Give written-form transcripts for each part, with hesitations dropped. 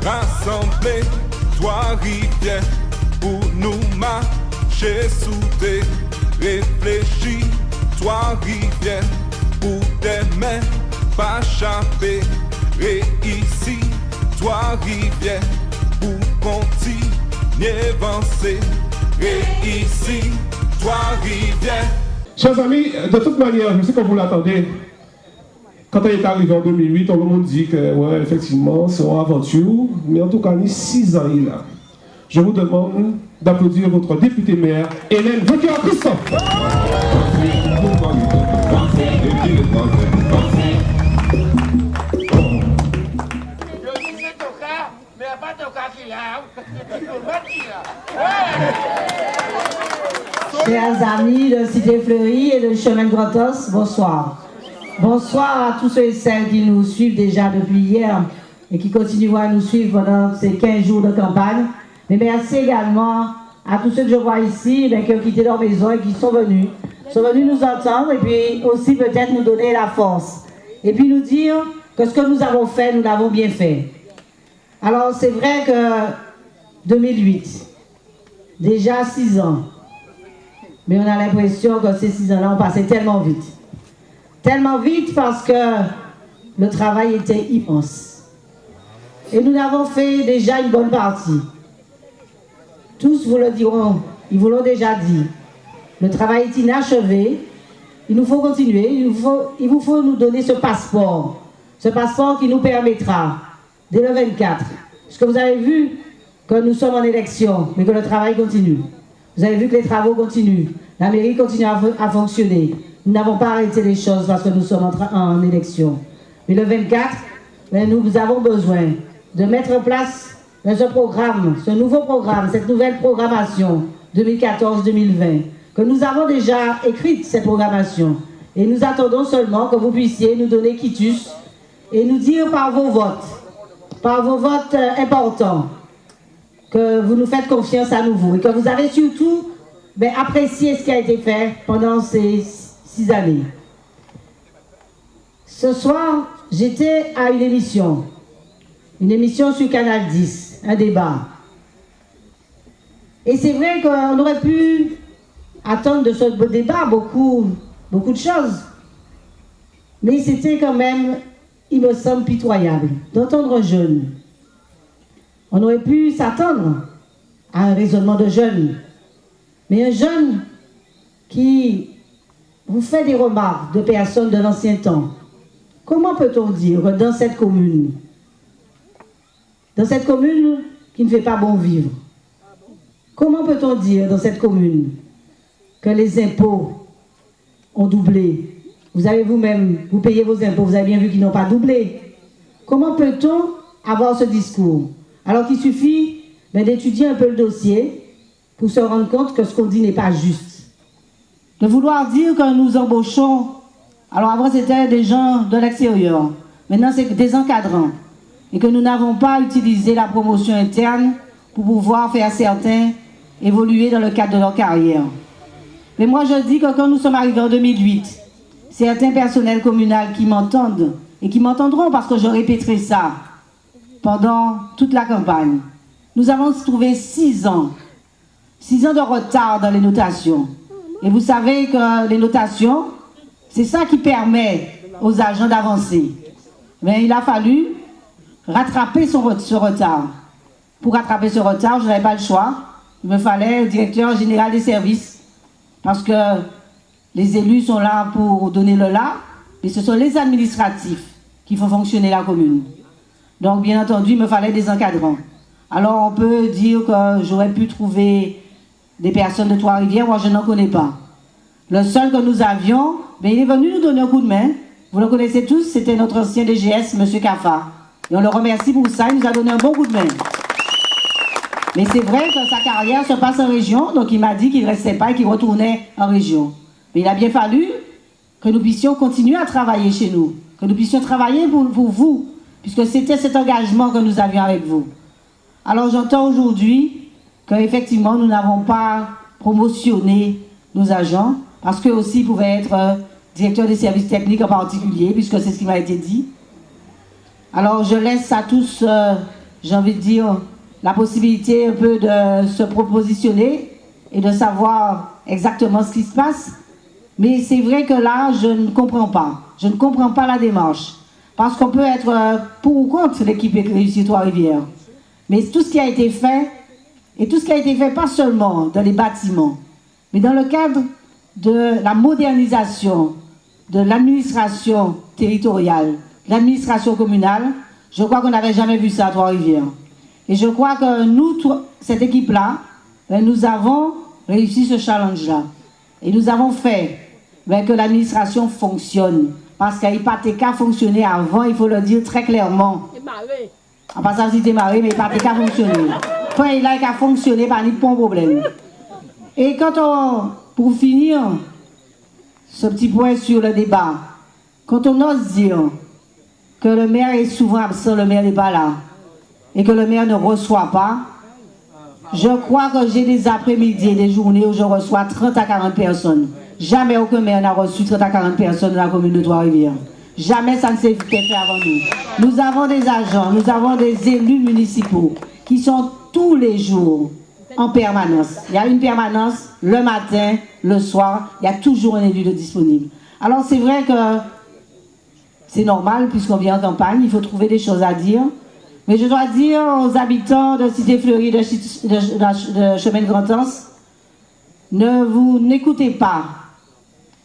rassemblés, toi rivière, pour nous marcher sous tes réfléchis, toi rivière, pour des mains pas chapées, et ici, toi rivière, pour continuer avancer, et ici, toi rivière. Chers amis, de toute manière, je sais que vous l'attendez. Quand elle est arrivée en 2008, tout le monde dit que, ouais, effectivement, c'est une aventure, mais en tout cas, il y a 6 ans, il est là. Je vous demande d'applaudir votre député maire, Hélène Vainqueur-Christophe. Chers amis de Cité Fleurie et de Chemin de Grotos, bonsoir. Bonsoir à tous ceux et celles qui nous suivent déjà depuis hier et qui continueront à nous suivre pendant ces 15 jours de campagne. Mais merci également à tous ceux que je vois ici, qui ont quitté leur maison et qui sont venus nous entendre et puis aussi peut-être nous donner la force. Et puis nous dire que ce que nous avons fait, nous l'avons bien fait. Alors c'est vrai que 2008, déjà 6 ans, mais on a l'impression que ces 6 ans-là ont passé tellement vite. Tellement vite parce que le travail était immense. Et nous avons fait déjà une bonne partie. Tous vous le diront, ils vous l'ont déjà dit. Le travail est inachevé. Il nous faut continuer. Il vous faut nous donner ce passeport. Ce passeport qui nous permettra, dès le 24, parce que vous avez vu que nous sommes en élection, mais que le travail continue. Vous avez vu que les travaux continuent. La mairie continue à fonctionner. Nous n'avons pas arrêté les choses parce que nous sommes en élection. Mais le 24, nous avons besoin de mettre en place ce programme, ce nouveau programme, cette nouvelle programmation 2014-2020, que nous avons déjà écrite, cette programmation. Et nous attendons seulement que vous puissiez nous donner quitus et nous dire par vos votes importants, que vous nous faites confiance à nouveau et que vous avez surtout apprécié ce qui a été fait pendant ces 6 années. Ce soir, j'étais à une émission sur Canal 10, un débat. Et c'est vrai qu'on aurait pu attendre de ce débat beaucoup de choses. Mais c'était quand même, il me semble, pitoyable d'entendre un jeune. On aurait pu s'attendre à un raisonnement de jeune. Mais un jeune qui vous fait des remarques de personnes de l'ancien temps. Comment peut-on dire que dans cette commune qui ne fait pas bon vivre, comment peut-on dire dans cette commune que les impôts ont doublé? Vous avez vous-même, vous payez vos impôts, vous avez bien vu qu'ils n'ont pas doublé. Comment peut-on avoir ce discours alors qu'il suffit d'étudier un peu le dossier pour se rendre compte que ce qu'on dit n'est pas juste? De vouloir dire que nous embauchons, alors avant c'était des gens de l'extérieur, maintenant c'est des encadrants, et que nous n'avons pas utilisé la promotion interne pour pouvoir faire certains évoluer dans le cadre de leur carrière. Mais moi je dis que quand nous sommes arrivés en 2008, certains personnels communaux qui m'entendent, et qui m'entendront parce que je répéterai ça pendant toute la campagne, nous avons trouvé 6 ans de retard dans les notations. Et vous savez que les notations, c'est ça qui permet aux agents d'avancer. Mais il a fallu rattraper ce retard. Pour rattraper ce retard, je n'avais pas le choix. Il me fallait le directeur général des services. Parce que les élus sont là pour donner le là, mais ce sont les administratifs qui font fonctionner la commune. Donc, bien entendu, il me fallait des encadrants. Alors, on peut dire que j'aurais pu trouver des personnes de Trois-Rivières, moi je n'en connais pas. Le seul que nous avions, il est venu nous donner un coup de main. Vous le connaissez tous, c'était notre ancien DGS, M. Kafa. Et on le remercie pour ça, il nous a donné un bon coup de main. Mais c'est vrai que sa carrière se passe en région, donc il m'a dit qu'il ne restait pas et qu'il retournait en région. Mais il a bien fallu que nous puissions continuer à travailler chez nous, que nous puissions travailler pour vous, puisque c'était cet engagement que nous avions avec vous. Alors j'entends aujourd'hui qu'effectivement nous n'avons pas promotionné nos agents, parce qu'eux aussi pouvaient être directeurs des services techniques en particulier, puisque c'est ce qui m'a été dit. Alors je laisse à tous j'ai envie de dire, la possibilité un peu de se propositionner et de savoir exactement ce qui se passe. Mais c'est vrai que là, je ne comprends pas. Je ne comprends pas la démarche. Parce qu'on peut être pour ou contre l'équipe Réussir Trois-Rivières. Mais tout ce qui a été fait, et tout ce qui a été fait pas seulement dans les bâtiments, mais dans le cadre de la modernisation de l'administration territoriale, l'administration communale, je crois qu'on n'avait jamais vu ça à Trois-Rivières. Et je crois que nous, cette équipe-là, nous avons réussi ce challenge-là. Et nous avons fait que l'administration fonctionne. Parce qu'il n'y a pas qu'à fonctionner avant, il faut le dire très clairement. En passant, si démarré, mais il n'y a pas qu'à fonctionner. Quand il a qu'à fonctionner, pas de problème. Et quand on, pour finir ce petit point sur le débat, quand on ose dire que le maire est souvent absent, le maire n'est pas là, et que le maire ne reçoit pas, je crois que j'ai des après-midi et des journées où je reçois 30 à 40 personnes. Jamais aucun maire n'a reçu 30 à 40 personnes de la commune de Trois-Rivières. Jamais ça ne s'est fait avant nous. Nous avons des agents, nous avons des élus municipaux qui sont tous les jours en permanence. Il y a une permanence le matin, le soir, il y a toujours un élu de disponible. Alors c'est vrai que c'est normal puisqu'on vient en campagne, il faut trouver des choses à dire. Mais je dois dire aux habitants de Cité Fleurie, de Chemin de Grand-Anse, n'écoutez pas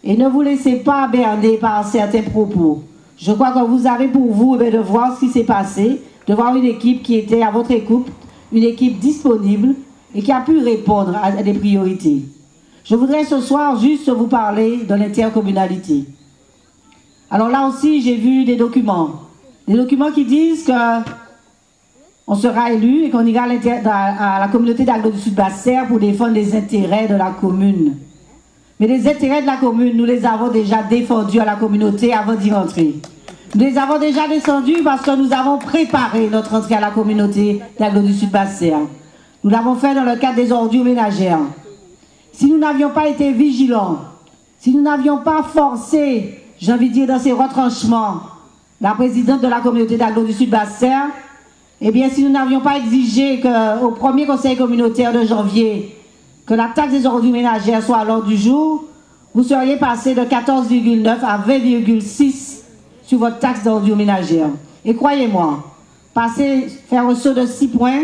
et ne vous laissez pas berner par certains propos. Je crois que vous avez pour vous de voir ce qui s'est passé, de voir une équipe qui était à votre écoute, une équipe disponible et qui a pu répondre à des priorités. Je voudrais ce soir juste vous parler de l'intercommunalité. Alors là aussi, j'ai vu des documents qui disent que on sera élu et qu'on ira à la communauté d'Aglo du Sud-Basse-Serre pour défendre les intérêts de la commune. Mais les intérêts de la commune, nous les avons déjà défendus à la communauté avant d'y rentrer. Nous les avons déjà descendus parce que nous avons préparé notre entrée à la communauté d'Aglo du Sud-Basse-Serre. Nous l'avons fait dans le cadre des ordures ménagères. Si nous n'avions pas été vigilants, si nous n'avions pas forcé, j'ai envie de dire, dans ces retranchements, la présidente de la communauté d'Aglo du Sud-Basse-Serre, eh bien, si nous n'avions pas exigé qu'au premier conseil communautaire de janvier, que la taxe des ordures ménagères soit à l'ordre du jour, vous seriez passé de 14,9 à 20,6 sur votre taxe d'ordures ménagères. Et croyez-moi, faire un saut de 6 points,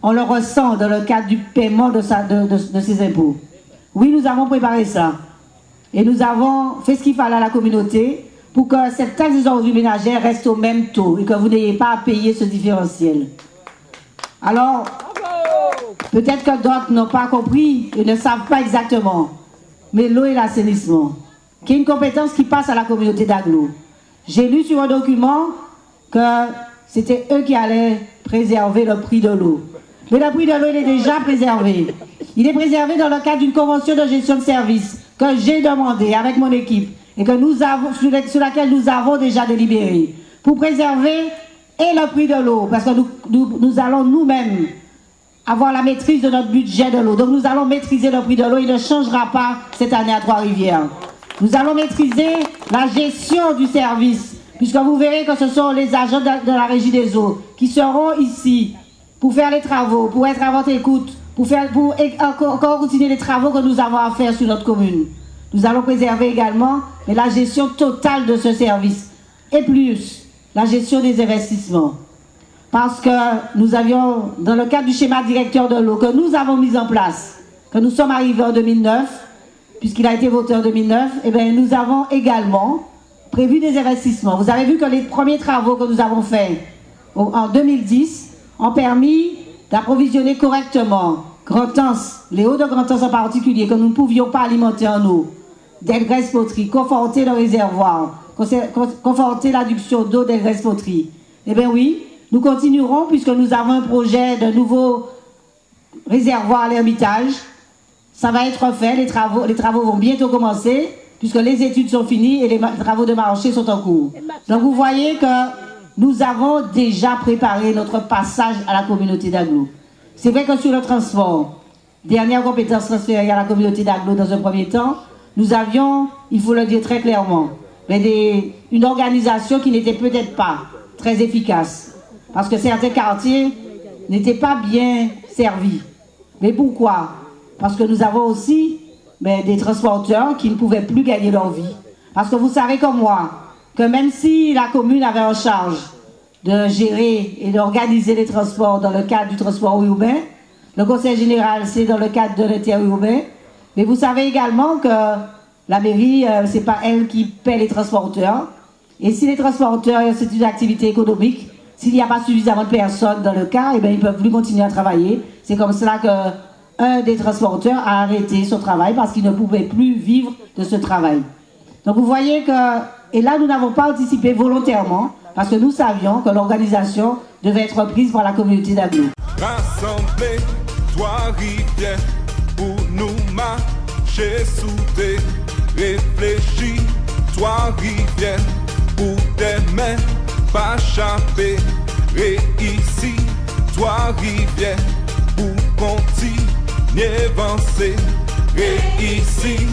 on le ressent dans le cadre du paiement de ces impôts. Oui, nous avons préparé ça. Et nous avons fait ce qu'il fallait à la communauté pour que cette taxe des ordures ménagères reste au même taux et que vous n'ayez pas à payer ce différentiel. Alors, peut-être que d'autres n'ont pas compris et ne savent pas exactement. Mais l'eau et l'assainissement, qui est une compétence qui passe à la communauté d'Aglo. J'ai lu sur un document que c'était eux qui allaient préserver le prix de l'eau. Mais le prix de l'eau, il est déjà préservé. Il est préservé dans le cadre d'une convention de gestion de service que j'ai demandé avec mon équipe et que nous avons, sur laquelle nous avons déjà délibéré pour préserver et le prix de l'eau, parce que nous allons nous-mêmes avoir la maîtrise de notre budget de l'eau. Donc nous allons maîtriser le prix de l'eau. Il ne changera pas cette année à Trois-Rivières. Nous allons maîtriser la gestion du service, puisque vous verrez que ce sont les agents de la Régie des eaux qui seront ici pour faire les travaux, pour être à votre écoute, pour encore continuer les travaux que nous avons à faire sur notre commune. Nous allons préserver également la gestion totale de ce service et plus la gestion des investissements. Parce que nous avions, dans le cadre du schéma directeur de l'eau que nous avons mis en place, que nous sommes arrivés en 2009, puisqu'il a été voté en 2009, eh bien, nous avons également prévu des investissements. Vous avez vu que les premiers travaux que nous avons faits en 2010 ont permis d'approvisionner correctement Grand-Anse, les Hauts de Grand-Anse en particulier, que nous ne pouvions pas alimenter en eau, d'Elgrès-Poterie, conforter le réservoir, conforter l'adduction d'eau d'Elgrès-Poterie. Eh bien oui, nous continuerons puisque nous avons un projet de nouveau réservoir à l'Hermitage. Ça va être fait, les travaux vont bientôt commencer puisque les études sont finies et les travaux de marché sont en cours. Donc vous voyez que nous avons déjà préparé notre passage à la communauté d'Aglo. C'est vrai que sur le transport, dernière compétence transférée à la communauté d'Aglo dans un premier temps, nous avions, il faut le dire très clairement, une organisation qui n'était peut-être pas très efficace. parce que certains quartiers n'étaient pas bien servis. Mais pourquoi? Parce que nous avons aussi des transporteurs qui ne pouvaient plus gagner leur vie. Parce que vous savez comme moi, que même si la commune avait en charge de gérer et d'organiser les transports dans le cadre du transport urbain, le conseil général, c'est dans le cadre de l'interurbain, mais vous savez également que la mairie, c'est pas elle qui paie les transporteurs. Et si les transporteurs, c'est une activité économique, s'il n'y a pas suffisamment de personnes dans le cas, eh bien, ils ne peuvent plus continuer à travailler. C'est comme cela qu'un des transporteurs a arrêté son travail parce qu'il ne pouvait plus vivre de ce travail. Donc vous voyez que, et là nous n'avons pas anticipé volontairement, parce que nous savions que l'organisation devait être prise par la communauté d'Aglo. Rassemblez, toi rivière, pour nous marcher sous tes réfléchis, toi rivière, pour tes mains pas chapper, réici, toi rivière, pour continuer avancer, réici.